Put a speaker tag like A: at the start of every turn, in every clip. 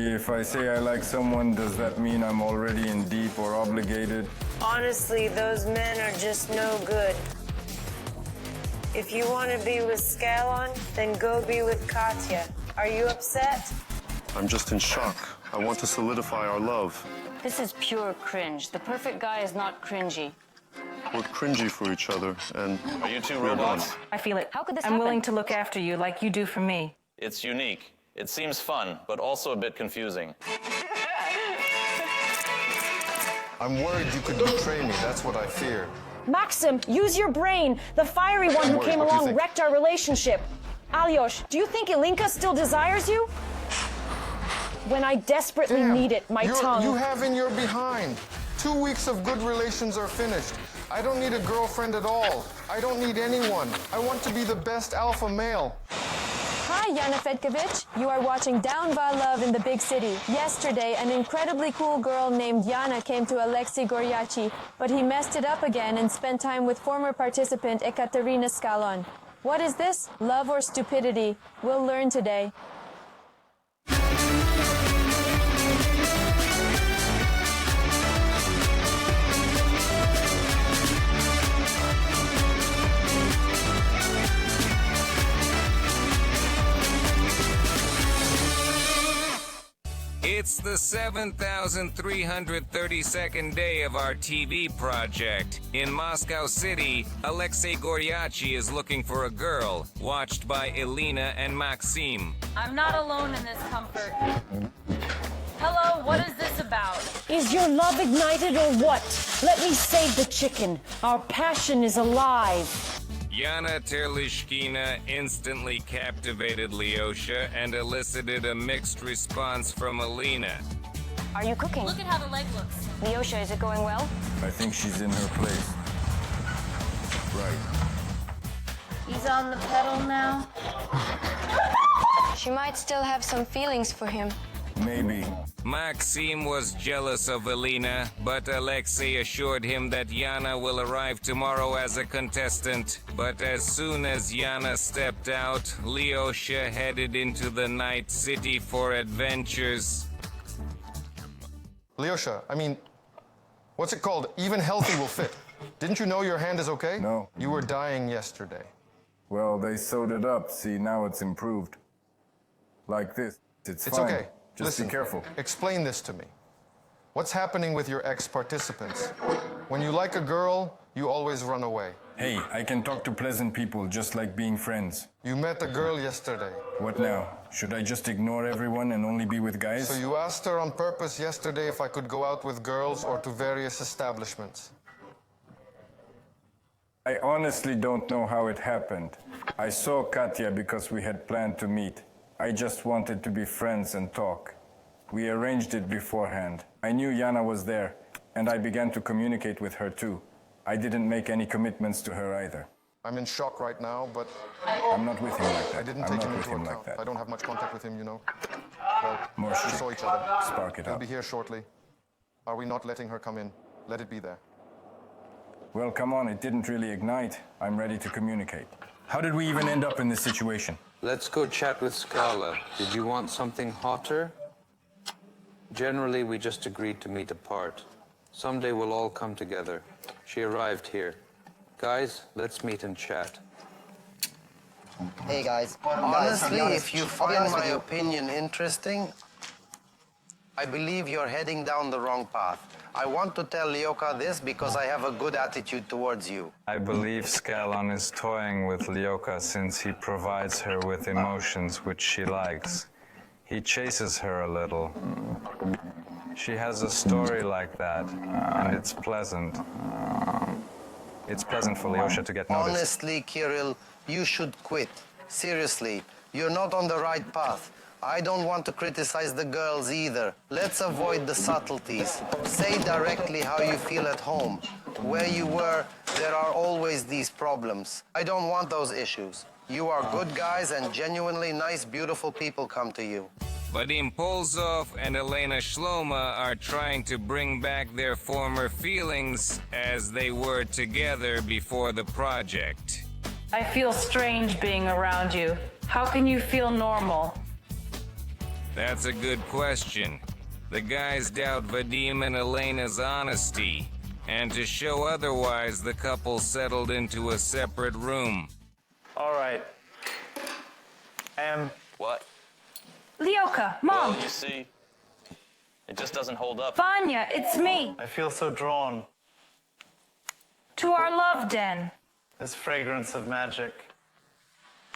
A: If I say I like someone, does that mean I'm already in deep or obligated?
B: Honestly, those men are just no good. If you want to be with Scalon, then go be with Katya. Are you upset?
C: I'm just in shock. I want to solidify our love.
D: This is pure cringe. The perfect guy is not cringy.
C: We're cringy for each other, and
E: Are you two
C: we're
E: robots?
C: done.
F: I feel it.
D: How could this
F: I'm
D: happen?
F: willing to look after you like you do for me.
E: It's unique. It seems fun, but also a bit confusing.
C: I'm worried you could betray me. That's what I fear.
G: Maxim, use your brain. The fiery one who
C: What
G: came
C: do you
G: along
C: think?
G: wrecked our relationship. Alyos, do you think Ilinka still desires you? When I desperately need it, my tongue.
H: You have in your behind. 2 weeks of good relations are finished. I don't need a girlfriend at all. I don't need anyone. I want to be the best alpha male.
I: Hi, Yana Fedkovich. You are watching Down by Love in the Big City. Yesterday, an incredibly cool girl named Yana came to Lesha Goryachiy, but he messed it up again and spent time with former participant Ekaterina Scalon. What is this? Love or stupidity? We'll learn today.
J: It's the 7,332nd day of our TV project. In Moscow City, Alexei Goryachiy is looking for a girl, watched by Elena and Maxim.
D: I'm not alone in this comfort. Hello, what is this about?
G: Is your love ignited or what? Let me save the chicken. Our passion is alive.
J: Yana Terlishkina instantly captivated Lyosha and elicited a mixed response from Elena.
D: Are you cooking? Look at how the leg looks. Lyosha, is it going well?
A: I think she's in her place. Right.
B: He's on the pedal now.
K: She might still have some feelings for him.
A: Maybe.
J: Maxim was jealous of Elena, but Alexei assured him that Yana will arrive tomorrow as a contestant. But as soon as Yana stepped out, Lyosha headed into the night city for adventures.
H: Lyosha, what's it called? Even healthy will fit. Didn't you know your hand is okay?
A: No.
H: You were dying yesterday.
A: Well, they sewed it up. See, now it's improved. Like this. It's
H: It's
A: fine.
H: okay.
A: Just
H: Listen,
A: be careful.
H: Explain this to me. What's happening with your ex-participants? When you like a girl, you always run away.
A: Hey, I can talk to pleasant people just like being friends.
H: You met a girl yesterday.
A: What now? Should I just ignore everyone and only be with guys?
H: So you asked her on purpose yesterday if I could go out with girls or to various establishments.
A: I honestly don't know how it happened. I saw Katya because we had planned to meet. I just wanted to be friends and talk. We arranged it beforehand. I knew Yana was there, and I began to communicate with her too. I didn't make any commitments to her either.
H: I'm in shock right now, but
A: I'm not with him like that.
H: I didn't
A: I'm
H: take
A: not
H: him
A: with
H: into
A: him
H: account.
A: like that.
H: I don't have much contact with him, you know. Well,
A: More
H: we
A: shit.
H: saw each other.
A: Spark it
H: He'll
A: up.
H: be here shortly. Are we not letting her come in? Let it be there.
A: Well, come on, it didn't really ignite. I'm ready to communicate. How did we even end up in this situation?
L: Let's go chat with Scala. Did you want something hotter? Generally, we just agreed to meet apart. Someday we'll all come together. She arrived here. Guys, let's meet and chat.
M: Hey guys.
N: Honestly, if you
M: I'll be
N: find
M: honest with
N: my
M: you.
N: opinion interesting, I believe you're heading down the wrong path. I want to tell Lyoka this because I have a good attitude towards you.
L: I believe Scalon is toying with Lyoka since he provides her with emotions which she likes. He chases her a little. She has a story like that, and it's pleasant. It's pleasant for Lyosha to get noticed.
N: Honestly, Kirill, you should quit. Seriously, you're not on the right path. I don't want to criticize the girls either. Let's avoid the subtleties. Say directly how you feel at home. Where you were, there are always these problems. I don't want those issues. You are good guys and genuinely nice, beautiful people come to you.
J: Vadim Polzov and Elena Shloma are trying to bring back their former feelings as they were together before the project.
F: I feel strange being around you. How can you feel normal?
J: That's a good question. The guys doubt Vadim and Elena's honesty. And to show otherwise, the couple settled into a separate room.
O: All right.
E: What?
F: Leoka, Mom.
E: Well, you see, it just doesn't hold up.
F: Vanya, it's me.
O: I feel so drawn.
F: To our love den.
O: This fragrance of magic.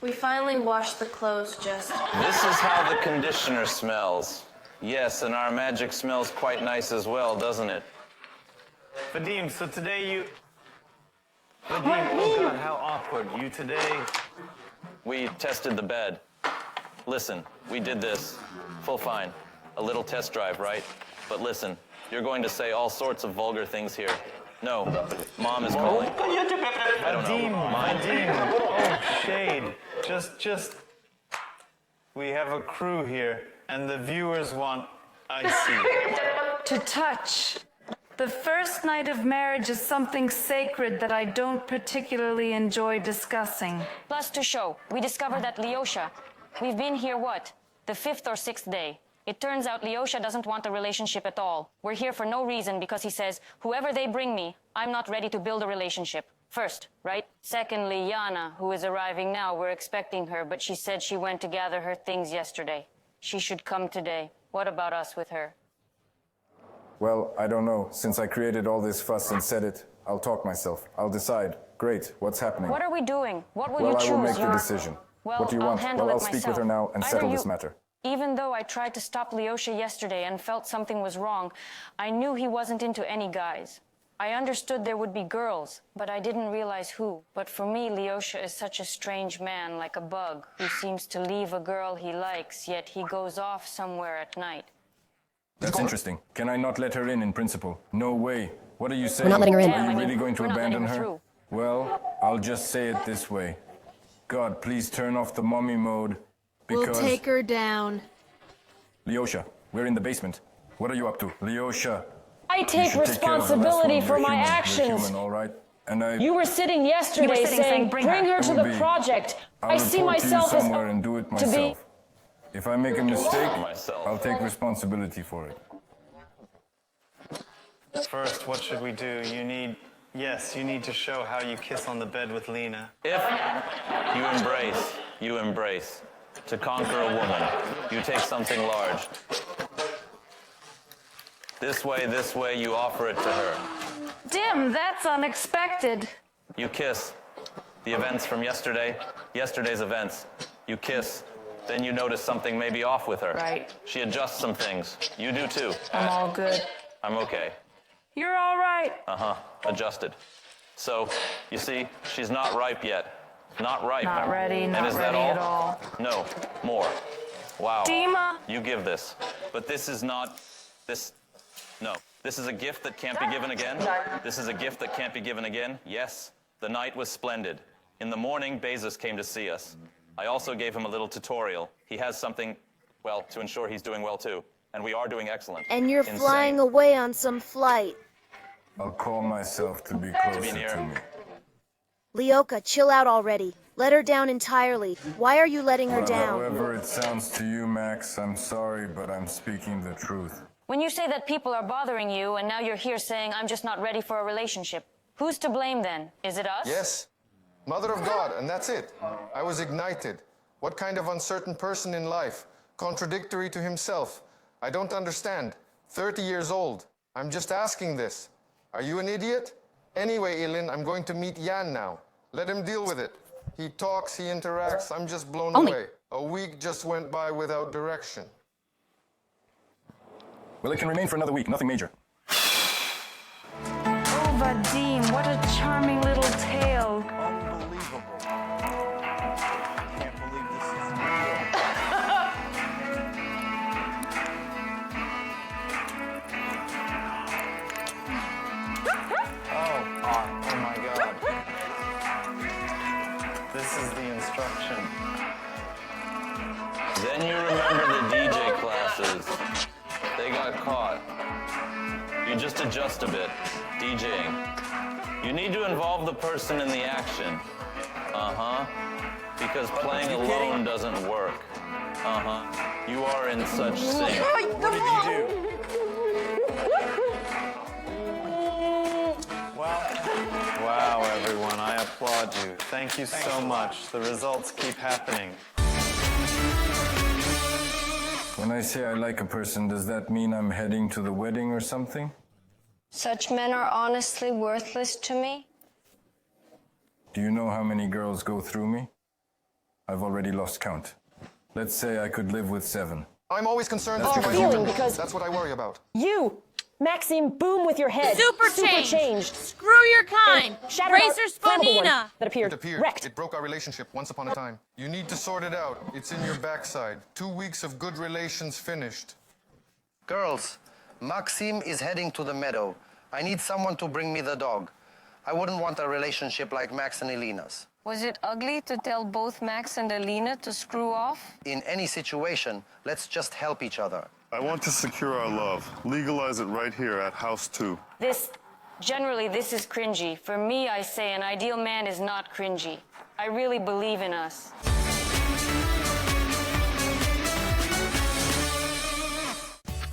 K: We finally washed the clothes, just.
E: This is how the conditioner smells. Yes, and our magic smells quite nice as well, doesn't it?
O: Vadim, so today you... Vadim, oh God, how awkward. You today...
E: We tested the bed. Listen, we did this. Full fine. A little test drive, right? But listen, you're going to say all sorts of vulgar things here. No, Mom is calling. I don't know. Mine?
O: Vadim, oh, shade. Just... We have a crew here, and the viewers want... I see.
F: To touch. The first night of marriage is something sacred that I don't particularly enjoy discussing.
P: Plus to show, we discovered that Lyosha, we've been here what? The 5th or 6th day. It turns out Lyosha doesn't want a relationship at all. We're here for no reason because he says, whoever they bring me, I'm not ready to build a relationship. First, right? Secondly, Yana, who is arriving now, we're expecting her, but she said she went to gather her things yesterday. She should come today. What about us with her?
A: Well, I don't know. Since I created all this fuss and said it, I'll talk myself. I'll decide. Great, what's happening?
P: What are we doing? What will
A: well,
P: you choose?
A: I will make the decision.
P: Well,
A: what do you want?
P: handle
A: Well,
P: it
A: I'll speak
P: myself.
A: with her now and
P: Either
A: settle this matter.
P: Even though I tried to stop Lyosha yesterday and felt something was wrong, I knew he wasn't into any guys. I understood there would be girls, but I didn't realize who. But for me, Lyosha is such a strange man, like a bug, who seems to leave a girl he likes, yet he goes off somewhere at night.
A: That's interesting. Can I not let her in principle? No way. What are you saying?
I: We're not letting her in.
A: Are you really going to
P: We're not
A: abandon
P: letting her
A: her?
P: through.
A: Well, I'll just say it this way. God, please turn off the mommy mode, because...
K: We'll take her down.
A: Lyosha, we're in the basement. What are you up to? Lyosha.
G: I
A: you
G: take
A: should take care of the last
G: responsibility
A: one.
G: for
A: You're
G: my
A: human. You're
G: actions.
A: human, all right? And I...
G: You were sitting yesterday saying, bring her to the project. I see myself as
A: somewhere and do it
G: to be.
A: myself. If I make a mistake,
E: myself.
A: I'll take responsibility for it.
O: First, what should we do? You need to show how you kiss on the bed with Lena.
E: If you embrace. To conquer a woman, you take something large. This way, you offer it to her.
F: Dim, that's unexpected.
E: You kiss. The events from yesterday's events. You kiss. Then you notice something may be off with her.
F: Right.
E: She adjusts some things. You do too.
F: I'm all good.
E: I'm okay.
F: You're all right.
E: Adjusted. So, you see, she's not ripe yet. Not ripe.
F: Not ready,
E: And
F: not
E: is that
F: ready
E: all?
F: at all.
E: No, more. Wow.
F: Dima.
E: You give this. But this is not, no. This is a gift that can't be given again. This is a gift that can't be given again. Yes, the night was splendid. In the morning, Bezos came to see us. I also gave him a little tutorial. He has something, well, to ensure he's doing well too. And we are doing excellent.
K: And you're
E: Insane.
K: flying away on some flight.
A: I'll call myself to be closer to me.
K: Leoka, chill out already. Let her down entirely. Why are you letting her down?
A: However it sounds to you, Max, I'm sorry, but I'm speaking the truth.
P: When you say that people are bothering you and now you're here saying I'm just not ready for a relationship, who's to blame then? Is it us?
H: Yes. Mother of God, and that's it. I was ignited. What kind of uncertain person in life? Contradictory to himself. I don't understand. 30 years old. I'm just asking this. Are you an idiot? Anyway, Ilin, I'm going to meet Jan now. Let him deal with it. He talks, he interacts, I'm just blown away. A week just went by without direction.
A: Well, it can remain for another week, nothing major.
F: Oh, Vadim, what a charming little tale.
O: Unbelievable. Can't believe this is real. Oh my God. This is the instruction.
E: Then you remember the DJ classes. They got caught. You just adjust a bit. DJing. You need to involve the person in the action. Because playing alone doesn't work. You are in such sync. What did you do?
O: Wow, everyone, I applaud you. Thank you so much. The results keep happening.
A: When I say I like a person, does that mean I'm heading to the wedding or something?
B: Such men are honestly worthless to me.
A: Do you know how many girls go through me? I've already lost count. Let's say I could live with 7.
H: I'm always concerned
G: That's
H: that you
G: your
H: might
G: feeling because-
H: That's what I worry about.
G: You, Maxime, boom with your head.
D: Super changed.
G: changed.
D: Screw your kind.
G: And shattered out
D: Razor
G: flammable one
D: Sponina.
G: that appeared.
H: It appeared.
G: Wrecked.
H: It broke our relationship once upon a time. You need to sort it out. It's in your backside. 2 weeks of good relations finished.
N: Girls, Maxim is heading to the meadow. I need someone to bring me the dog. I wouldn't want a relationship like Max and Elena's.
B: Was it ugly to tell both Max and Alina to screw off?
N: In any situation, let's just help each other.
Q: I want to secure our love. Legalize it right here at House 2.
P: Generally, this is cringy. For me, I say an ideal man is not cringy. I really believe in us.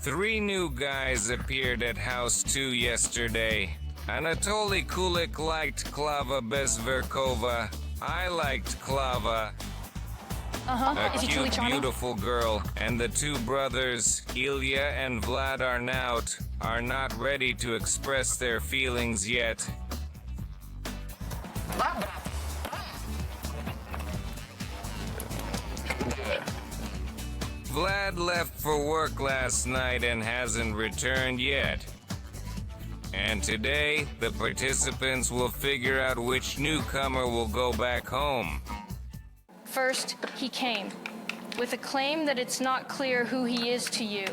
J: Three new guys appeared at House 2 yesterday. Anatoly Kulik liked Klava Bezverkova. I liked Klava. A
D: Is he truly
J: cute,
D: charming?
J: beautiful girl. And the two brothers, Ilya and Vlad Arnaut, are not ready to express their feelings yet. Vlad left for work last night and hasn't returned yet. And today, the participants will figure out which newcomer will go back home.
R: First, he came, with a claim that it's not clear who he is to you.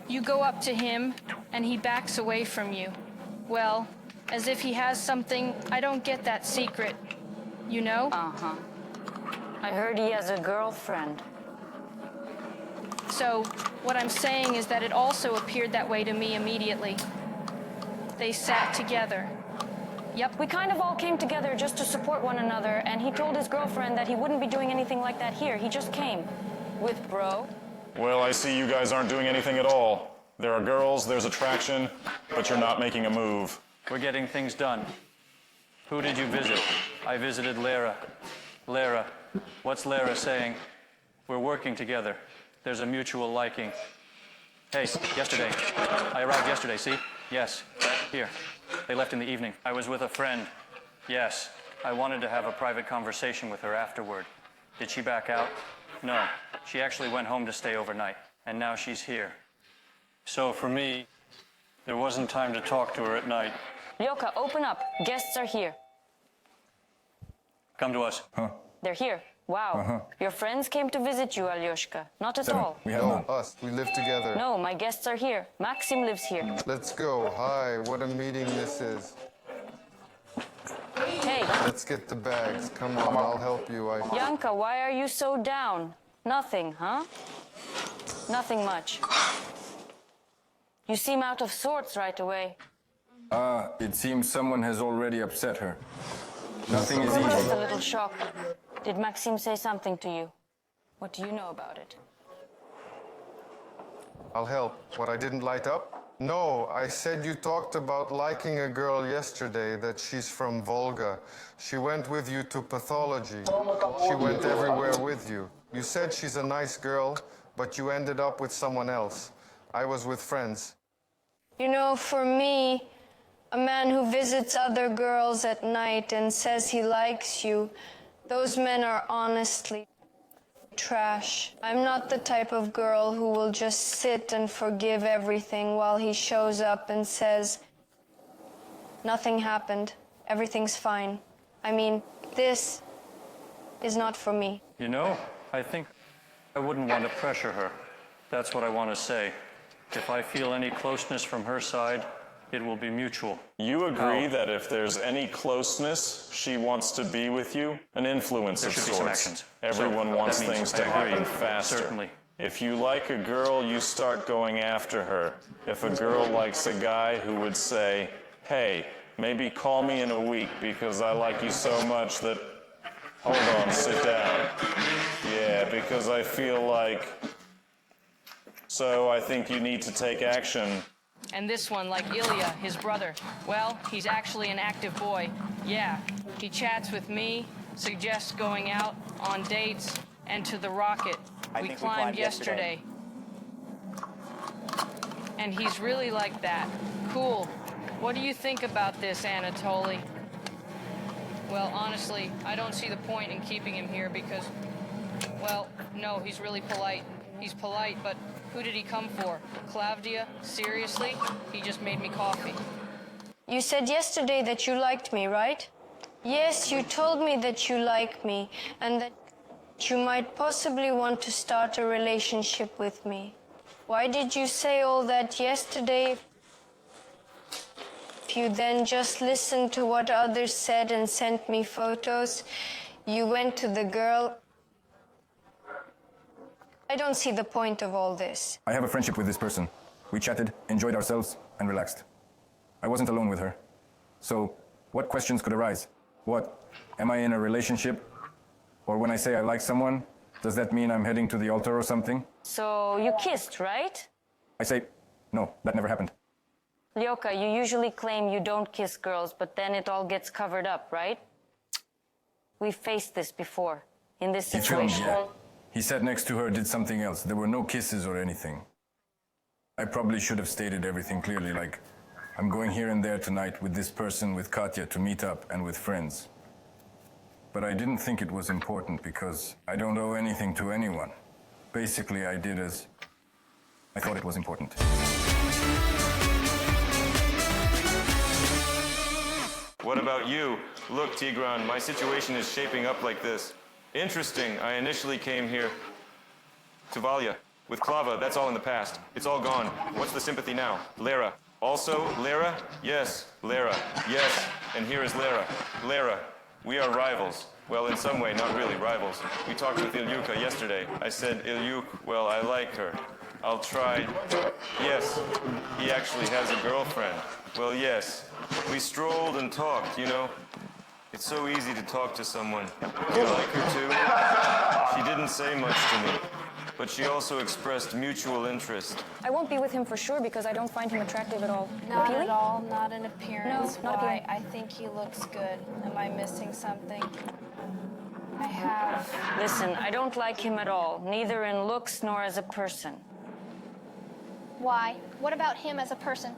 R: You go up to him, and he backs away from you. Well, as if he has something, I don't get that secret. You know?
P: Uh-huh. I heard he has a girlfriend.
R: So, what I'm saying is that it also appeared that way to me immediately. They sat together.
P: Yep, we kind of all came together just to support one another, and he told his girlfriend that he wouldn't be doing anything like that here. He just came. With bro.
Q: Well, I see you guys aren't doing anything at all. There are girls, there's attraction, but you're not making a move.
O: We're getting things done. Who did you visit? I visited Lara. Lara, what's Lara saying? We're working together. There's a mutual liking. Hey, yesterday. I arrived yesterday, see? Yes, here. They left in the evening. I was with a friend. Yes, I wanted to have a private conversation with her afterward. Did she back out? No, she actually went home to stay overnight, and now she's here. So for me, there wasn't time to talk to her at night.
P: Lyoka, open up. Guests are here.
O: Come to us.
A: Huh?
P: They're here. Wow. Your friends came to visit you, Alyoshka. Not at all.
A: We have
H: No,
A: none.
H: us. We live together.
P: No, my guests are here. Maxim lives here.
H: Let's go. Hi, what a meeting this is.
P: Hey,
H: Let's get the bags. Come on, I'll help you.
P: Yanka, why are you so down? Nothing, huh? Nothing much. You seem out of sorts right away.
A: It seems someone has already upset her. Nothing is
P: Just
A: easy.
P: a little shock. Did Maxim say something to you? What do you know about it?
H: I'll help. What, I didn't light up? No, I said you talked about liking a girl yesterday, that she's from Volga. She went with you to pathology. She went everywhere with you. You said she's a nice girl, but you ended up with someone else. I was with friends.
B: You know, for me, a man who visits other girls at night and says he likes you, those men are honestly trash. I'm not the type of girl who will just sit and forgive everything while he shows up and says, nothing happened, everything's fine. I mean, this is not for me.
O: You know, I think I wouldn't want to pressure her. That's what I want to say. If I feel any closeness from her side, it will be mutual.
Q: You agree that if there's any closeness, she wants to be with you? An influence
O: There
Q: of
O: should be
Q: sorts.
O: some actions.
Q: Everyone
O: So,
Q: wants
O: that means
Q: things
O: I
Q: to
O: agree.
Q: happen faster.
O: Certainly.
Q: If you like a girl, you start going after her. If a girl likes a guy who would say, hey, maybe call me in a week because I like you so much that... Hold on, sit down. Yeah, because I feel like So I think you need to take action.
R: And this one, like Ilya, his brother, well, he's actually an active boy. Yeah, he chats with me, suggests going out on dates, and to the rocket. We climbed yesterday. And he's really like that. Cool. What do you think about this, Anatoly? Well, honestly, I don't see the point in keeping him here because, well, no, he's really polite. He's polite, but who did he come for? Claudia? Seriously? He just made me coffee.
B: You said yesterday that you liked me, right? Yes, you told me that you like me and that you might possibly want to start a relationship with me. Why did you say all that yesterday? If you then just listened to what others said and sent me photos, you went to the girl. I don't see the point of all this.
A: I have a friendship with this person. We chatted, enjoyed ourselves, and relaxed. I wasn't alone with her. So, what questions could arise? What? Am I in a relationship? Or when I say I like someone, does that mean I'm heading to the altar or something?
P: So you kissed, right?
A: I say, no, that never happened.
P: Lyoka, you usually claim you don't kiss girls, but then it all gets covered up, right? We've faced this before, in this
A: He filmed,
P: situation.
A: yeah. He sat next to her, did something else. There were no kisses or anything. I probably should have stated everything clearly, like, I'm going here and there tonight with this person, with Katya, to meet up and with friends. But I didn't think it was important because I don't owe anything to anyone. Basically, I did as I thought it was important.
Q: What about you? Look, Tigran, my situation is shaping up like this. Interesting. I initially came here to Valya with Klava. That's all in the past. It's all gone. What's the sympathy now? Lera. Also, Lera? Yes, Lera. Yes, and here is Lera. Lera, we are rivals. Well, in some way, not really rivals. We talked with Ilyuka yesterday. I said, Ilyuk, well, I like her. I'll try. Yes, he actually has a girlfriend. Well, yes. We strolled and talked, you know. It's so easy to talk to someone. Do you like her too? She didn't say much to me, but she also expressed mutual interest.
P: I won't be with him for sure because I don't find him attractive at all.
S: Not
P: Appealing?
S: at all, not in appearance.
P: No, not
S: Why?
P: appealing.
S: I think he looks good. Am I missing something? I have.
P: Listen, I don't like him at all, neither in looks nor as a person.
S: Why? What about him as a person?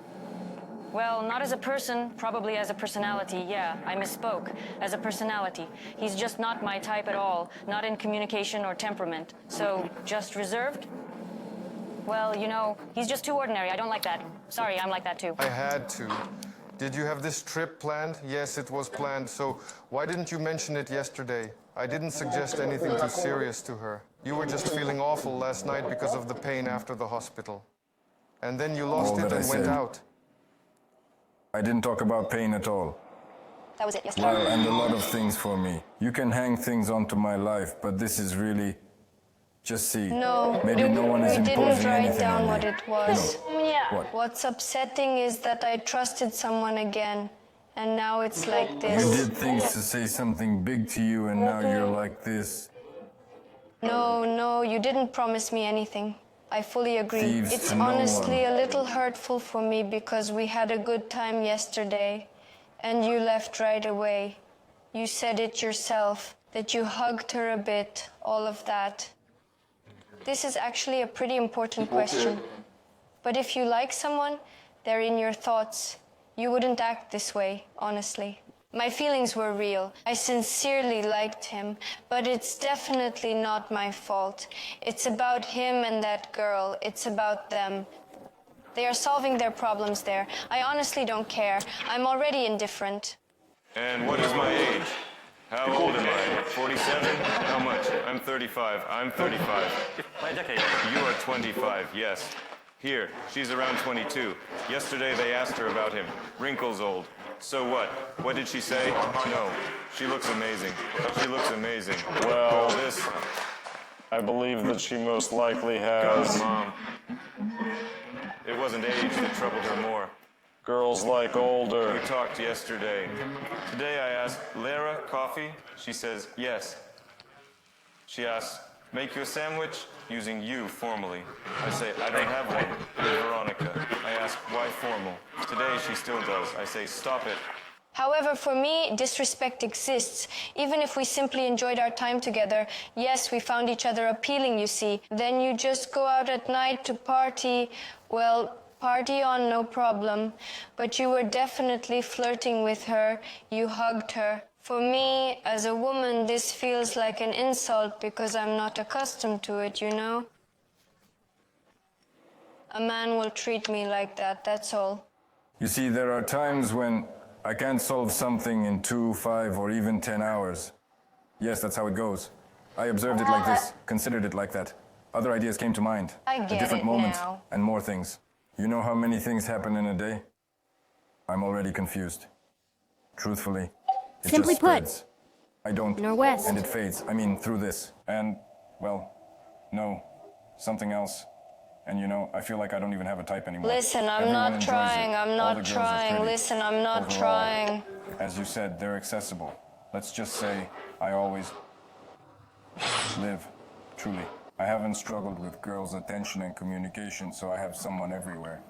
P: Well, not as a person, probably as a personality, yeah, I misspoke. As a personality. He's just not my type at all, not in communication or temperament. So, just reserved? Well, you know, he's just too ordinary. I don't like that. Sorry, I'm like that too.
H: I had to. Did you have this trip planned? Yes, it was planned. So why didn't you mention it yesterday? I didn't suggest anything too serious to her. You were just feeling awful last night because of the pain after the hospital. And then you lost it and went out.
A: I didn't talk about pain at all.
S: That was it yesterday.
A: Well, and a lot of things for me. You can hang things onto my life, but this is really... Just see.
B: No,
A: Maybe no one is
B: we
A: imposing
B: didn't write
A: anything
B: down
A: on
B: what
A: me.
B: it was.
A: No. What?
B: What's upsetting is that I trusted someone again, and now it's like
A: You
B: this.
A: did things to say something big to you, and now you're like this.
B: No, you didn't promise me anything. I fully agree.
A: Thieves
B: It's
A: to no
B: honestly
A: one.
B: a little hurtful for me because we had a good time yesterday, and you left right away. You said it yourself, that you hugged her a bit, all of that. This is actually a pretty important question. But if you like someone, they're in your thoughts. You wouldn't act this way, honestly. My feelings were real. I sincerely liked him, but it's definitely not my fault. It's about him and that girl. It's about them. They are solving their problems there. I honestly don't care. I'm already indifferent.
Q: And what is my age? How old am I? 47? How much? I'm 35. I'm 35.
O: By a decade.
Q: You are 25, yes. Here, she's around 22. Yesterday they asked her about him. Wrinkles old. So what? What did she say? No. She looks amazing. She looks amazing. Well, this... I believe that she most likely has... Mom. It wasn't age that troubled her more. Girls like older. We talked yesterday. Today I asked, Lera, coffee? She says, yes. She asks, make you a sandwich? using you formally. I say, I don't have one with Veronica. I ask, why formal? Today she still does. I say, stop it.
B: However, for me, disrespect exists. Even if we simply enjoyed our time together, yes, we found each other appealing, you see. Then you just go out at night to party. Well, party on, no problem. But you were definitely flirting with her. You hugged her. For me, as a woman, this feels like an insult because I'm not accustomed to it, you know? A man will treat me like that, that's all.
A: You see, there are times when I can't solve something in 2, 5, or even 10 hours. Yes, that's how it goes. I observed it like this, considered it like that. Other ideas came to mind.
B: I get
A: at different
B: it
A: moments,
B: now.
A: and more things. You know how many things happen in a day? I'm already confused. Truthfully, it
K: Simply
A: just
K: put,
A: spreads. I don't,
K: Norwest.
A: and it fades. I mean, through this. And, well, no, something else. And you know, I feel like I don't even have a type anymore.
B: Listen, I'm
A: Everyone
B: not
A: enjoys
B: trying,
A: it.
B: I'm
A: All
B: not
A: the girls are
B: trying.
A: pretty.
B: Listen, I'm not
A: Overall,
B: trying.
A: As you said, they're accessible. Let's just say I always live, truly. I haven't struggled with girls' attention and communication, so I have someone everywhere.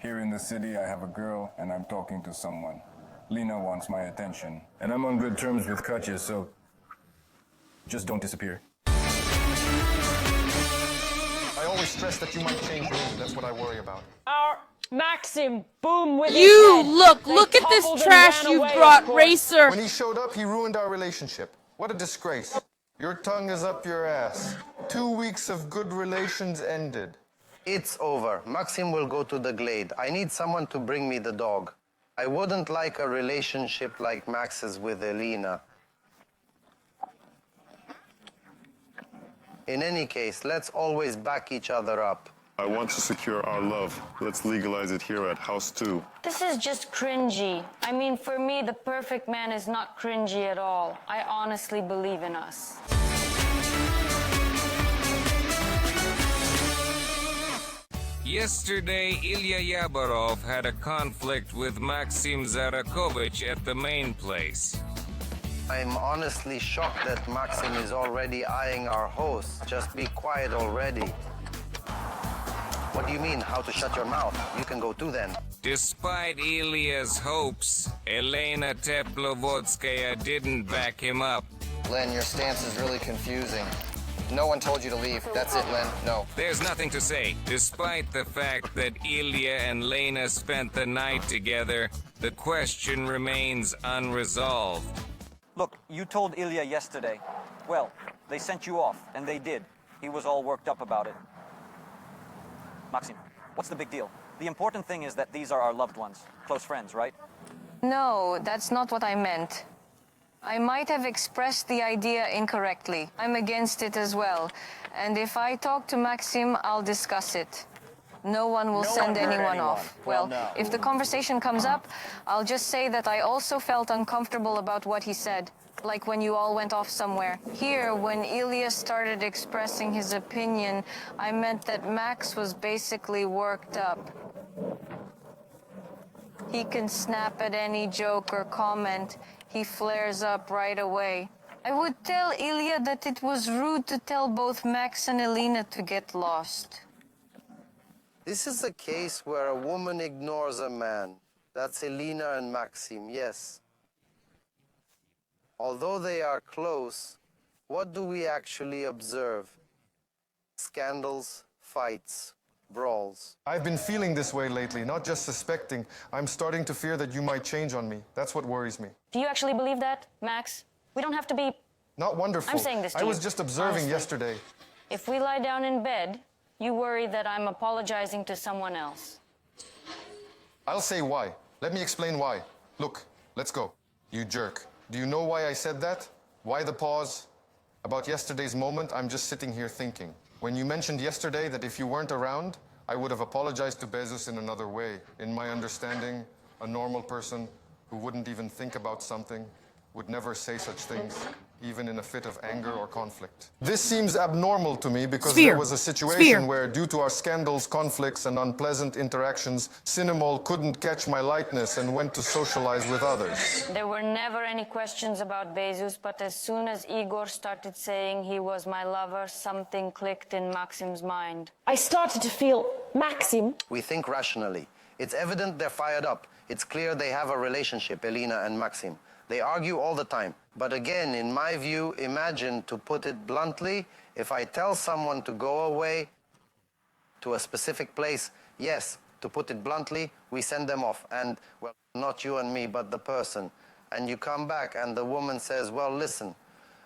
A: Here in the city, I have a girl, and I'm talking to someone. Lena wants my attention. And I'm on good terms with Katya, so just don't disappear.
H: I always stress that you might change me. That's what I worry about.
G: Our Maxim, boom with his
T: You
G: head.
T: look
G: They
T: at this
G: toppled and
T: trash
G: ran
T: you've
G: away,
T: brought,
G: of course.
T: Racer.
H: When he showed up, he ruined our relationship. What a disgrace. Your tongue is up your ass. 2 weeks of good relations ended.
N: It's over. Maxim will go to the glade. I need someone to bring me the dog. I wouldn't like a relationship like Max's with Elena. In any case, let's always back each other up.
Q: I want to secure our love. Let's legalize it here at House 2.
P: This is just cringy. I mean, for me, the perfect man is not cringy at all. I honestly believe in us.
J: Yesterday, Ilya Yabarov had a conflict with Maxim Zarakovich at the main place.
N: I'm honestly shocked that Maxim is already eyeing our host. Just be quiet already. What do you mean, how to shut your mouth? You can go too then.
J: Despite Ilya's hopes, Elena Teplovodskaya didn't back him up.
M: Len, your stance is really confusing. No one told you to leave. That's it, Len. No.
J: There's nothing to say. Despite the fact that Ilya and Lena spent the night together, the question remains unresolved.
U: Look, you told Ilya yesterday. Well, they sent you off, and they did. He was all worked up about it. Maxim, what's the big deal? The important thing is that these are our loved ones, close friends, right?
R: No, that's not what I meant. I might have expressed the idea incorrectly. I'm against it as well. And if I talk to Maxim, I'll discuss it. No one will send anyone off. Well,
U: no.
R: if the conversation comes up, I'll just say that I also felt uncomfortable about what he said. Like when you all went off somewhere. Here, when Ilya started expressing his opinion, I meant that Max was basically worked up. He can snap at any joke or comment. He flares up right away. I would tell Ilya that it was rude to tell both Max and Elena to get lost.
N: This is a case where a woman ignores a man. That's Elena and Maxim, yes. Although they are close, what do we actually observe? Scandals, fights, brawls.
H: I've been feeling this way lately, not just suspecting. I'm starting to fear that you might change on me. That's what worries me.
P: Do you actually believe that, Max? We don't have to be...
H: Not wonderful.
P: I'm saying this to
H: I
P: you,
H: was just observing
P: honestly.
H: yesterday.
P: If we lie down in bed, you worry that I'm apologizing to someone else.
H: I'll say why. Let me explain why. Look, let's go. You jerk. Do you know why I said that? Why the pause? About yesterday's moment, I'm just sitting here thinking. When you mentioned yesterday that if you weren't around, I would have apologized to Bezos in another way. In my understanding, a normal person who wouldn't even think about something would never say such things, even in a fit of anger or conflict. This seems abnormal to me because there was a situation where, due to our scandals, conflicts, and unpleasant interactions, Cinnamol couldn't catch my likeness and went to socialize with others.
P: There were never any questions about Bezos, but as soon as Igor started saying he was my lover, something clicked in Maxim's mind.
G: I started to feel Maxim.
N: We think rationally. It's evident they're fired up. It's clear they have a relationship, Elena and Maxim. They argue all the time. But again, in my view, imagine, to put it bluntly, if I tell someone to go away to a specific place, yes, to put it bluntly, we send them off. And, well, not you and me, but the person. And you come back and the woman says, well, listen,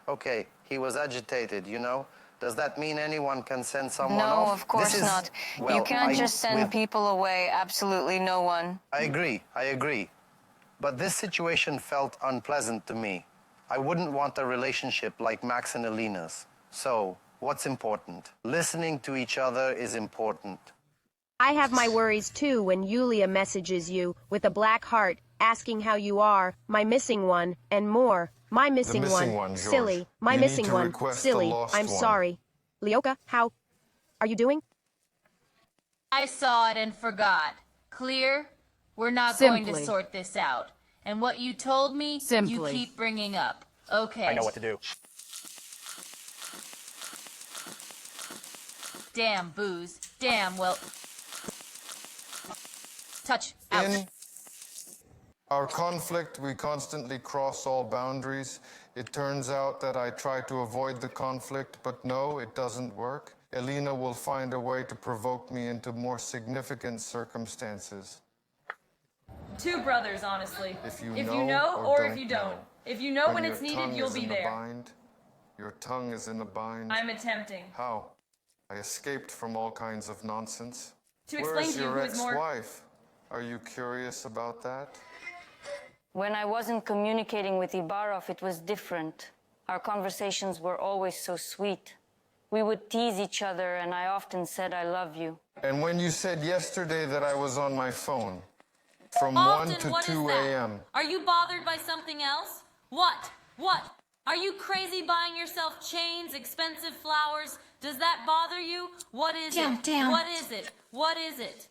N: okay, he was agitated, you know? Does that mean anyone can send someone off?
P: No, of course not.
N: Well,
P: you can't just send people away, absolutely no one.
N: I agree. But this situation felt unpleasant to me. I wouldn't want a relationship like Max and Elena's. So, what's important? Listening to each other is important.
K: I have my worries too when Yulia messages you with a black heart, asking how you are, my missing one, and more. My missing one, silly. My missing one, silly. I'm sorry. Lyoka, how are you doing?
D: I saw it and forgot. Clear? We're not going to sort this out. And what you told me, you keep bringing up. Okay.
O: I know what to do.
D: Damn, booze. Damn, well... Touch. Out.
H: In our conflict, we constantly cross all boundaries. It turns out that I try to avoid the conflict, but no, it doesn't work. Elena will find a way to provoke me into more significant circumstances.
D: Two brothers, honestly.
H: If you
D: if
H: know
D: you know or if you don't.
H: know.
D: If you know when it's needed, you'll be there.
H: Your tongue is in a bind.
D: I'm attempting.
H: How? I escaped from all kinds of nonsense.
D: To explain
H: Where's
D: to you
H: your
D: who's more...
H: ex-wife? Are you curious about that?
P: When I wasn't communicating with Ibarov, it was different. Our conversations were always so sweet. We would tease each other, and I often said, I love you.
H: And when you said yesterday that I was on my phone, from
D: Often,
H: 1 to
D: what
H: 2
D: is that?
H: a.m.
D: Are you bothered by something else? What? What? Are you crazy buying yourself chains, expensive flowers? Does that bother you? What is it?
R: Damn.
D: What is it? What is it?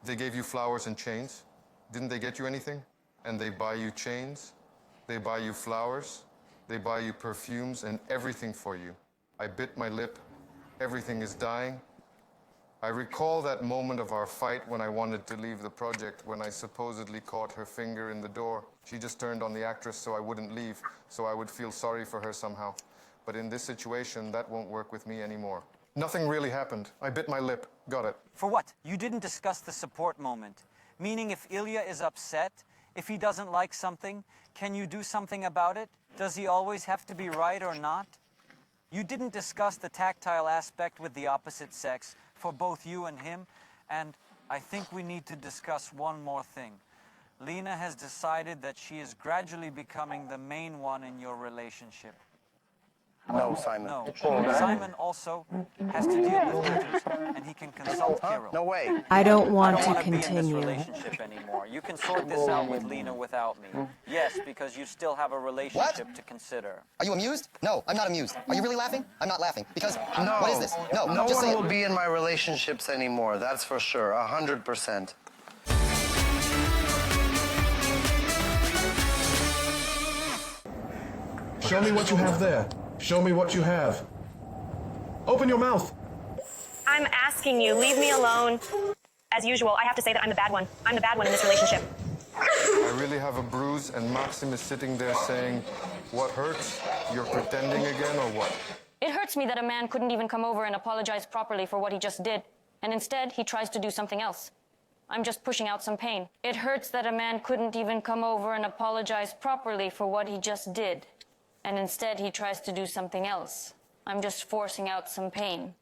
H: They gave you flowers and chains. Didn't they get you anything? And they buy you chains, they buy you flowers, they buy you perfumes and everything for you. I bit my lip. Everything is dying. I recall that moment of our fight when I wanted to leave the project, when I supposedly caught her finger in the door. She just turned on the actress so I wouldn't leave, so I would feel sorry for her somehow. But in this situation, that won't work with me anymore. Nothing really happened. I bit my lip. Got it.
U: For what? You didn't discuss the support moment. Meaning, if Ilya is upset, if he doesn't like something, can you do something about it? Does he always have to be right or not? You didn't discuss the tactile aspect with the opposite sex for both you and him, and I think we need to discuss one more thing. Lena has decided that she is gradually becoming the main one in your relationship.
N: No, Simon.
U: No. Simon also has to deal with matters, and he can consult Kirill.
N: No way.
I: I don't want
U: I
I: to
U: don't want to be in
I: continue.
U: this relationship anymore. You can sort this out with Lena without me. Yes, because you still have a relationship to consider.
M: Are you amused? No, I'm not amused. Are you really laughing? I'm not laughing. Because,
N: No.
M: what is this? No,
N: No
M: just say
N: one
M: it.
N: will be in my relationships anymore, that's for sure, 100%.
T: Show me what you have there. Show me what you have. Open your mouth.
V: I'm asking you, leave me alone. As usual, I have to say that I'm the bad one. I'm the bad one in this relationship.
H: I really have a bruise, and Maxim is sitting there saying, what hurts? You're pretending again, or what?
P: It hurts me that a man couldn't even come over and apologize properly for what he just did, and instead he tries to do something else. I'm just pushing out some pain. It hurts that a man couldn't even come over and apologize properly for what he just did, and instead he tries to do something else. I'm just forcing out some pain.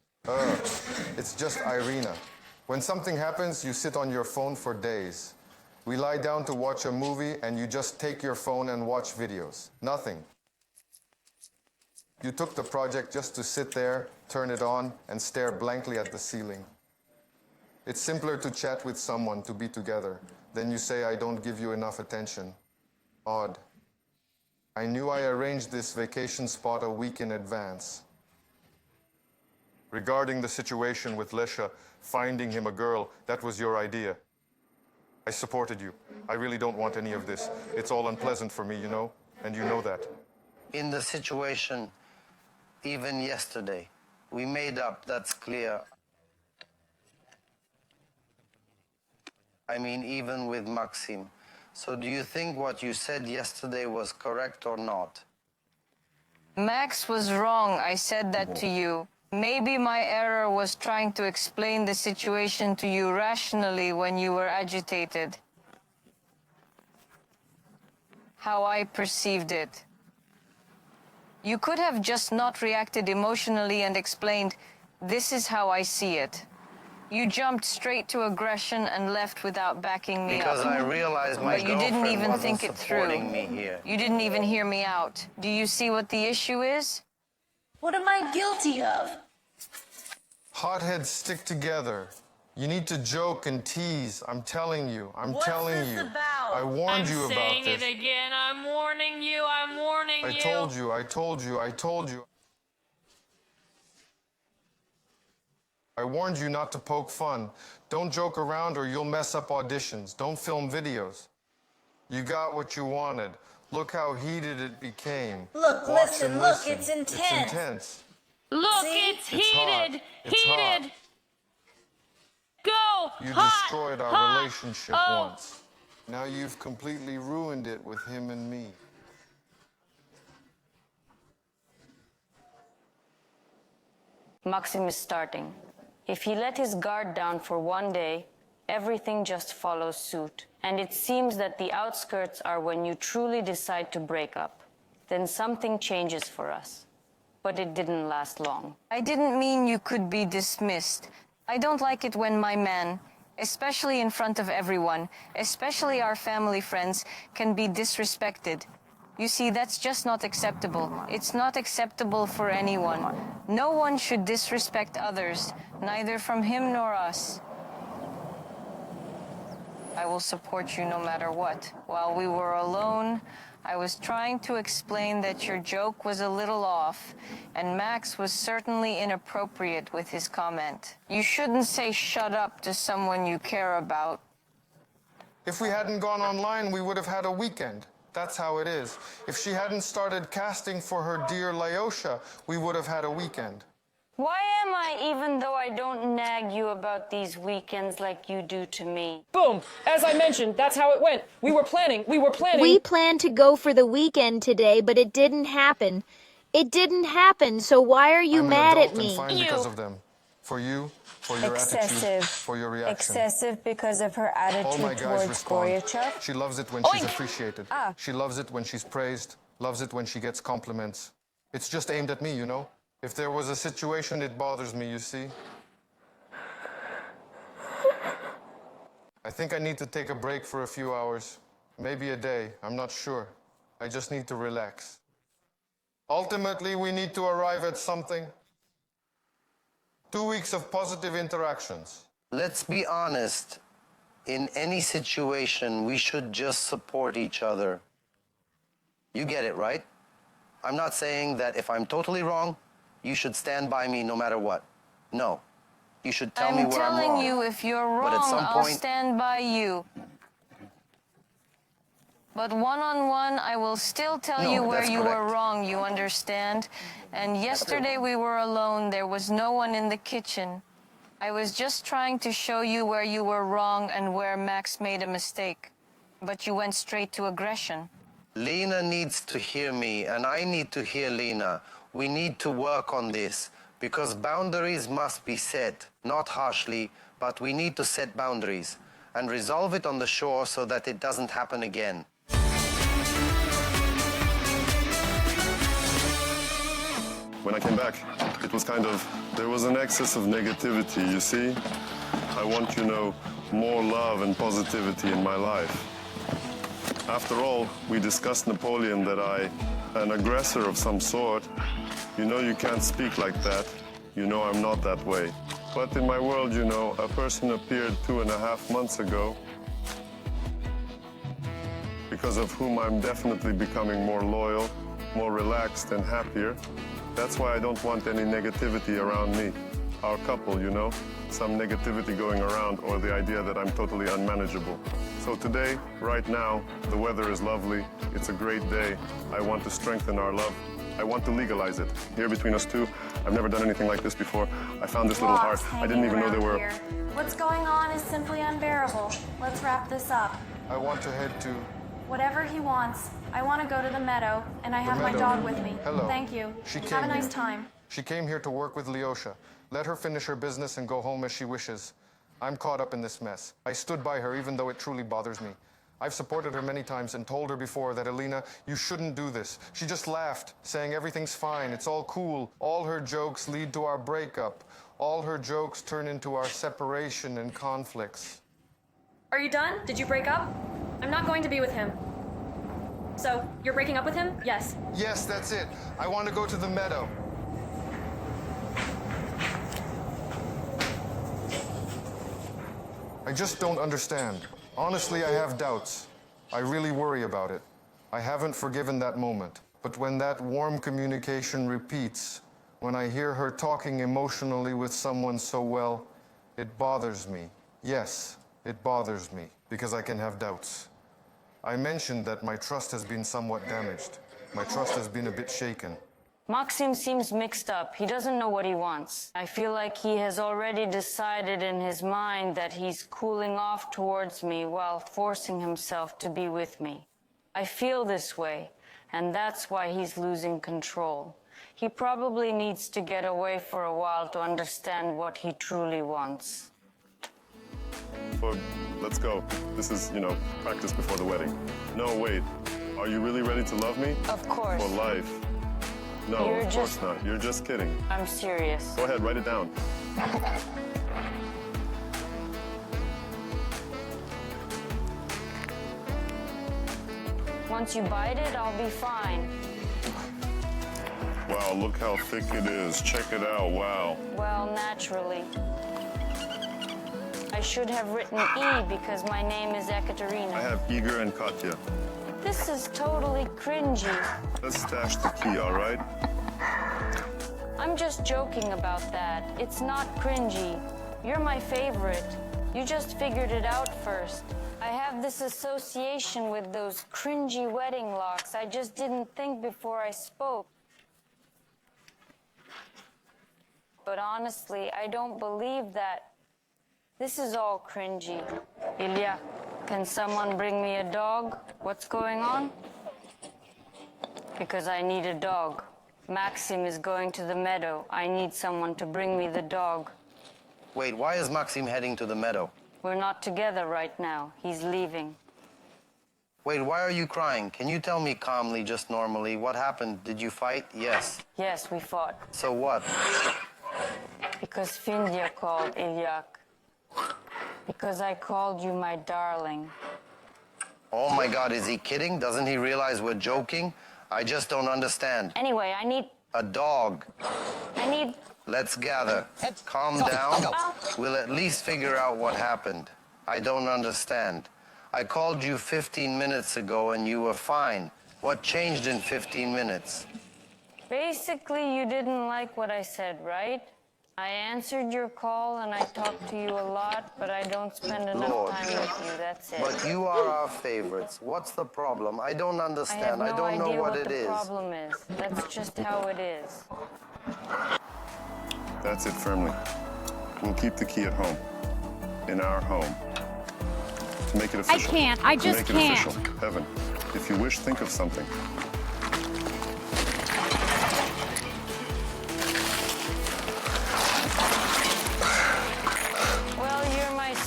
H: It's just Irina. When something happens, you sit on your phone for days. We lie down to watch a movie, and you just take your phone and watch videos. Nothing. You took the project just to sit there, turn it on, and stare blankly at the ceiling. It's simpler to chat with someone, to be together. Then you say I don't give you enough attention. Odd. I knew I arranged this vacation spot a week in advance. Regarding the situation with Lesha, finding him a girl, that was your idea. I supported you. I really don't want any of this. It's all unpleasant for me, you know, and you know that.
N: In the situation, even yesterday, we made up, that's clear. I mean, even with Maxim. So do you think what you said yesterday was correct or not?
R: Max was wrong. I said that to you. Maybe my error was trying to explain the situation to you rationally when you were agitated. How I perceived it. You could have just not reacted emotionally and explained, this is how I see it. You jumped straight to aggression and left without backing me
N: Because
R: up.
N: I realized my
R: But you didn't even
N: girlfriend
R: think it
N: wasn't
R: through.
N: supporting me here.
R: You didn't even hear me out. Do you see what the issue is?
D: What am I guilty of?
H: Hotheads stick together. You need to joke and tease. I'm telling you.
D: What's
H: telling
D: this
H: you.
D: about?
H: I warned you about
D: I'm saying
H: this.
D: it again. I'm warning you. I'm warning you.
H: I told you. I told you. I warned you not to poke fun. Don't joke around or you'll mess up auditions. Don't film videos. You got what you wanted. Look how heated it became.
D: Look,
H: Watch
D: listen,
H: and
D: look,
H: listen.
D: it's intense.
H: It's intense.
D: Look,
R: See?
D: it's
H: It's hot.
D: heated.
H: It's hot.
D: Heated. Go.
H: You
D: hot,
H: destroyed our
D: hot.
H: relationship
D: Oh.
H: once. Now you've completely ruined it with him and me.
P: Maxim is starting. If he let his guard down for one day, everything just follows suit. And it seems that the outskirts are when you truly decide to break up. Then something changes for us. But it didn't last long.
R: I didn't mean you could be dismissed. I don't like it when my man, especially in front of everyone, especially our family friends, can be disrespected. You see, that's just not acceptable. It's not acceptable for anyone. No one should disrespect others, neither from him nor us. I will support you no matter what. While we were alone, I was trying to explain that your joke was a little off, and Max was certainly inappropriate with his comment. You shouldn't say shut up to someone you care about.
H: If we hadn't gone online, we would have had a weekend. That's how it is. If she hadn't started casting for her dear Lyosha, we would have had a weekend.
P: Why am I, even though I don't nag you about these weekends like you do to me?
G: Boom! As I mentioned, that's how it went. We were planning.
C: We planned to go for the weekend today, but it didn't happen. It didn't happen, so why are you mad at me?
H: I'm because of them. For you, for your attitude, for your reaction.
I: Excessive because of her
H: All my
I: attitude
H: guys
I: towards
H: respond.
I: Goryachiy.
H: She loves it when she's appreciated. She loves it when she's praised, loves it when she gets compliments. It's just aimed at me, you know? If there was a situation, it bothers me, you see? I think I need to take a break for a few hours. Maybe a day, I'm not sure. I just need to relax. Ultimately, we need to arrive at something. 2 weeks of positive interactions.
N: Let's be honest. In any situation, we should just support each other. You get it, right? I'm not saying that if I'm totally wrong, you should stand by me no matter what. No. You should tell me where I'm wrong.
R: I'm telling you, if you're
N: But
R: wrong,
N: at some
R: I'll
N: point,
R: stand by you. But one-on-one, I will still tell
N: No,
R: you where
N: that's
R: you were
N: correct.
R: wrong, you understand? And yesterday we were alone. There was no one in the kitchen. I was just trying to show you where you were wrong and where Max made a mistake. But you went straight to aggression.
N: Lena needs to hear me, and I need to hear Lena. We need to work on this, because boundaries must be set, not harshly, but we need to set boundaries and resolve it on the shore so that it doesn't happen again.
Q: When I came back, it was there was an excess of negativity, you see? I want, more love and positivity in my life. After all, we discussed Napoleon that an aggressor of some sort. You can't speak like that. I'm not that way.
H: But in my world, you know, a person appeared 2.5 months ago because of whom I'm definitely becoming more loyal, more relaxed and happier. That's why I don't want any negativity around me. Our couple, you know, some negativity going around or the idea that I'm totally unmanageable. So today, right now, the weather is lovely. It's a great day. I want to strengthen our love. I want to legalize it. Here between us two, I've never done anything like this before. I found this little heart. I didn't even know there were...
F: What's going on is simply unbearable. Let's wrap this up.
H: I want to head to...
F: Whatever he wants. I want to go to the meadow, and I have my dog with me.
H: Hello.
F: Thank you. Have a nice time.
H: She came here to work with Lyosha. Let her finish her business and go home as she wishes. I'm caught up in this mess. I stood by her even though it truly bothers me. I've supported her many times and told her before that, Elena, you shouldn't do this. She just laughed, saying everything's fine, it's all cool. All her jokes lead to our breakup. All her jokes turn into our separation and conflicts.
F: Are you done? Did you break up? I'm not going to be with him. So, you're breaking up with him? Yes.
H: Yes, that's it. I want to go to the meadow. I just don't understand. Honestly, I have doubts. I really worry about it. I haven't forgiven that moment. But when that warm communication repeats, when I hear her talking emotionally with someone so well, it bothers me. Yes, it bothers me, because I can have doubts. I mentioned that my trust has been somewhat damaged. My trust has been a bit shaken.
P: Maxim seems mixed up. He doesn't know what he wants. I feel like he has already decided in his mind that he's cooling off towards me while forcing himself to be with me. I feel this way, and that's why he's losing control. He probably needs to get away for a while to understand what he truly wants.
H: But let's go. This is, you know, practice before the wedding. No, wait. Are you really ready to love me?
P: Of course.
H: For life? No, of course not. You're just kidding.
P: I'm serious.
H: Go ahead, write it down.
P: Once you bite it, I'll be fine.
H: Wow, look how thick it is. Check it out, wow.
P: Well, naturally. I should have written E because my name is Ekaterina.
H: I have Igor and Katya.
P: This is totally cringy.
H: Let's stash the key, all right?
P: I'm just joking about that. It's not cringy. You're my favorite. You just figured it out first. I have this association with those cringy wedding locks. I just didn't think before I spoke. But honestly, I don't believe that. This is all cringy. Ilya, can someone bring me a dog? What's going on? Because I need a dog. Maxim is going to the meadow. I need someone to bring me the dog.
N: Wait, why is Maxim heading to the meadow?
P: We're not together right now. He's leaving.
N: Wait, why are you crying? Can you tell me calmly, just normally, what happened? Did you fight? Yes.
P: Yes, we fought.
N: So what?
P: Because Findya called Ilyak. Because I called you my darling.
N: Oh my God, is he kidding? Doesn't he realize we're joking? I just don't understand.
P: Anyway, I need...
N: A dog.
P: I need...
N: Let's gather. Calm down. We'll at least figure out what happened. I don't understand. I called you 15 minutes ago and you were fine. What changed in 15 minutes?
P: Basically, you didn't like what I said, right? I answered your call and I talked to you a lot, but I don't spend enough time with you, that's it.
N: But you are our favorites. What's the problem? I don't understand. I don't know what it is.
P: I have no idea what the problem is. That's just how it is.
H: That's it firmly. We'll keep the key at home. In our home. To make it official.
L: I can't. I just can't.
H: To make it official. Heaven, if you wish, think of something.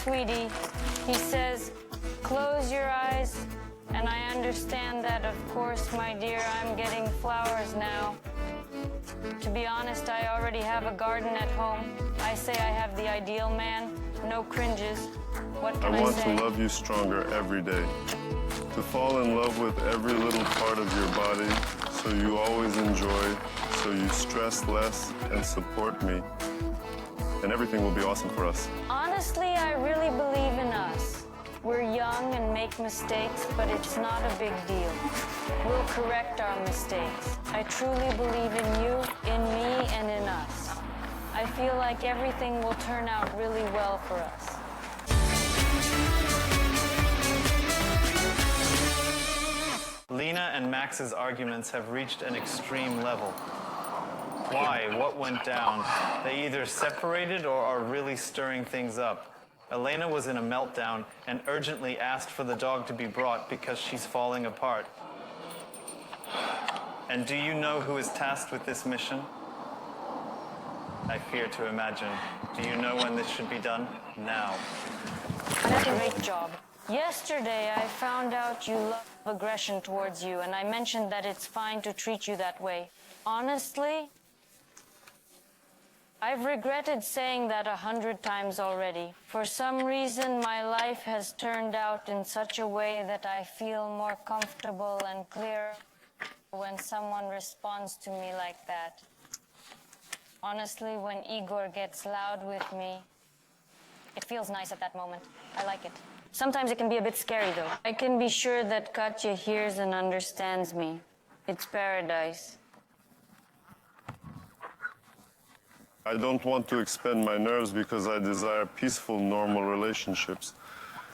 P: Sweetie, he says, close your eyes, and I understand that, of course, my dear, I'm getting flowers now. To be honest, I already have a garden at home. I say I have the ideal man, no cringes. What can I say?
H: I want to love you stronger every day. To fall in love with every little part of your body, so you always enjoy, so you stress less and support me.
Q: and everything will be awesome for us.
P: Honestly, I really believe in us. We're young and make mistakes, but it's not a big deal. We'll correct our mistakes. I truly believe in you, in me, and in us. I feel like everything will turn out really well for us.
O: Lena and Max's arguments have reached an extreme level. Why? What went down? They either separated or are really stirring things up. Elena was in a meltdown and urgently asked for the dog to be brought because she's falling apart. And do you know who is tasked with this mission? I fear to imagine. Do you know when this should be done? Now.
P: Great job. Yesterday, I found out you love aggression towards you, and I mentioned that it's fine to treat you that way. Honestly, I've regretted saying that 100 times already. For some reason, my life has turned out in such a way that I feel more comfortable and clear when someone responds to me like that. Honestly, when Igor gets loud with me, it feels nice at that moment. I like it. Sometimes it can be a bit scary, though. I can be sure that Katya hears and understands me. It's paradise.
Q: I don't want to expend my nerves because I desire peaceful, normal relationships.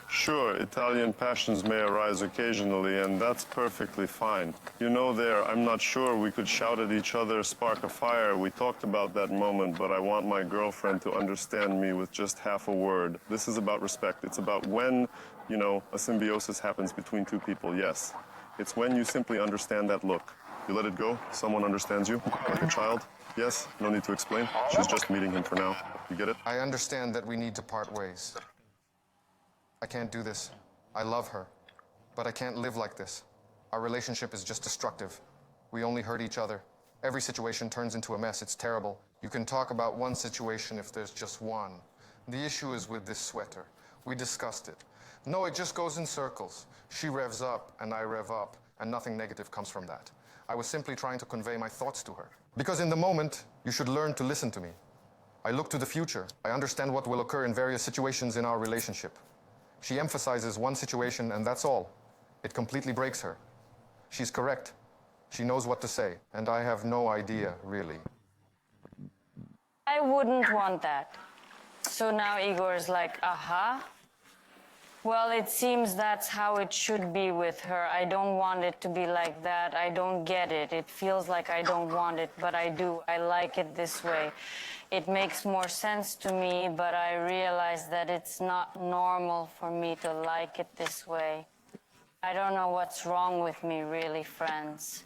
Q: Sure, Italian passions may arise occasionally, and that's perfectly fine. You know, I'm not sure we could shout at each other, spark a fire. We talked about that moment, but I want my girlfriend to understand me with just half a word. This is about respect. It's about when, a symbiosis happens between two people, yes. It's when you simply understand that look. You let it go, someone understands you, like a child. Yes, no need to explain. She's just meeting him for now. You get it?
H: I understand that we need to part ways. I can't do this. I love her, but I can't live like this. Our relationship is just destructive. We only hurt each other. Every situation turns into a mess. It's terrible. You can talk about one situation if there's just one. The issue is with this sweater. We discussed it. No, it just goes in circles. She revs up and I rev up, and nothing negative comes from that. I was simply trying to convey my thoughts to her. Because in the moment, you should learn to listen to me. I look to the future. I understand what will occur in various situations in our relationship. She emphasizes one situation, and that's all. It completely breaks her. She's correct. She knows what to say, and I have no idea, really.
P: I wouldn't want that. So now Igor's like, aha. Well, it seems that's how it should be with her. I don't want it to be like that. I don't get it. It feels like I don't want it, but I do. I like it this way. It makes more sense to me, but I realize that it's not normal for me to like it this way. I don't know what's wrong with me, really, friends.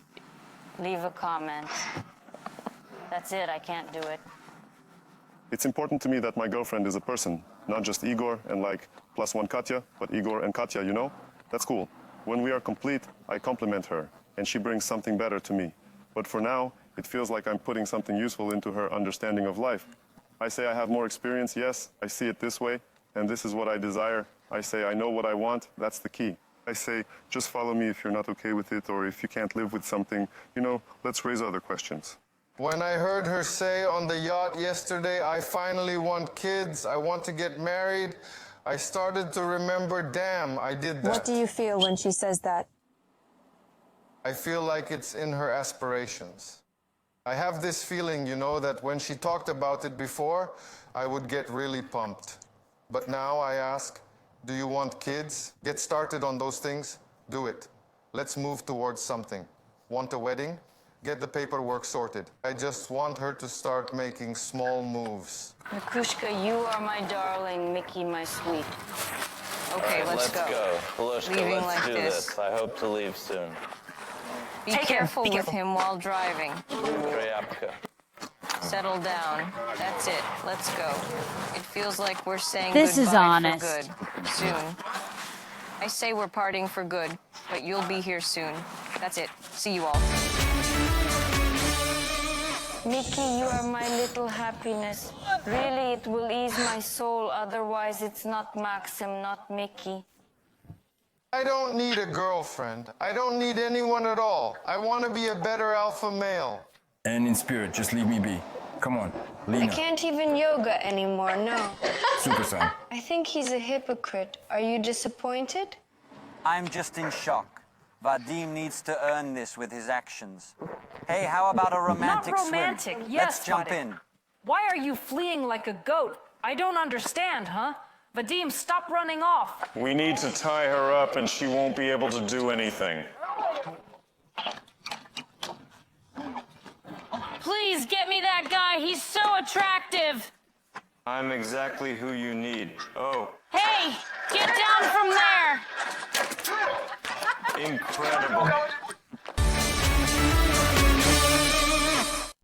P: Leave a comment. That's it. I can't do it.
Q: It's important to me that my girlfriend is a person, not just Igor and plus one Katya, but Igor and Katya, That's cool. When we are complete, I compliment her, and she brings something better to me. But for now, it feels like I'm putting something useful into her understanding of life. I say I have more experience, yes, I see it this way, and this is what I desire. I say I know what I want, that's the key. I say, just follow me if you're not okay with it, or if you can't live with something, let's raise other questions.
H: When I heard her say on the yacht yesterday, I finally want kids, I want to get married, I started to remember, damn, I did that.
I: What do you feel when she says that?
H: I feel like it's in her aspirations. I have this feeling, that when she talked about it before, I would get really pumped. But now I ask, do you want kids? Get started on those things, do it. Let's move towards something. Want a wedding? Get the paperwork sorted. I just want her to start making small moves.
P: Mikushka, you are my darling. Mickey, my sweet.
E: Okay, let's go. Lelushka,
P: Leaving
E: let's
P: like
E: do this. I hope to leave soon.
R: Be careful with him while driving.
E: Grayapka.
R: Settle down. That's it. Let's go. It feels like we're saying
L: This is
R: goodbye
L: honest.
R: for good. Soon. I say we're parting for good, but you'll be here soon. That's it. See you all.
P: Mickey, you are my little happiness. Really, it will ease my soul. Otherwise, it's not Maxim, not Mickey.
H: I don't need a girlfriend. I don't need anyone at all. I want to be a better alpha male.
A: And in spirit, just leave me be. Come on,
B: I
A: Lena.
B: can't even yoga anymore, no.
A: Super Sam.
B: I think he's a hypocrite. Are you disappointed?
U: I'm just in shock. Vadim needs to earn this with his actions. Hey, how about a romantic
G: Not romantic,
U: swim?
G: yes,
U: Let's jump
G: Vadim.
U: in.
G: Why are you fleeing like a goat? I don't understand, huh? Vadim, stop running off.
Q: We need to tie her up and she won't be able to do anything.
R: Please get me that guy. He's so attractive.
Q: I'm exactly who you need. Oh,
R: Hey, get down from there.
Q: incredible.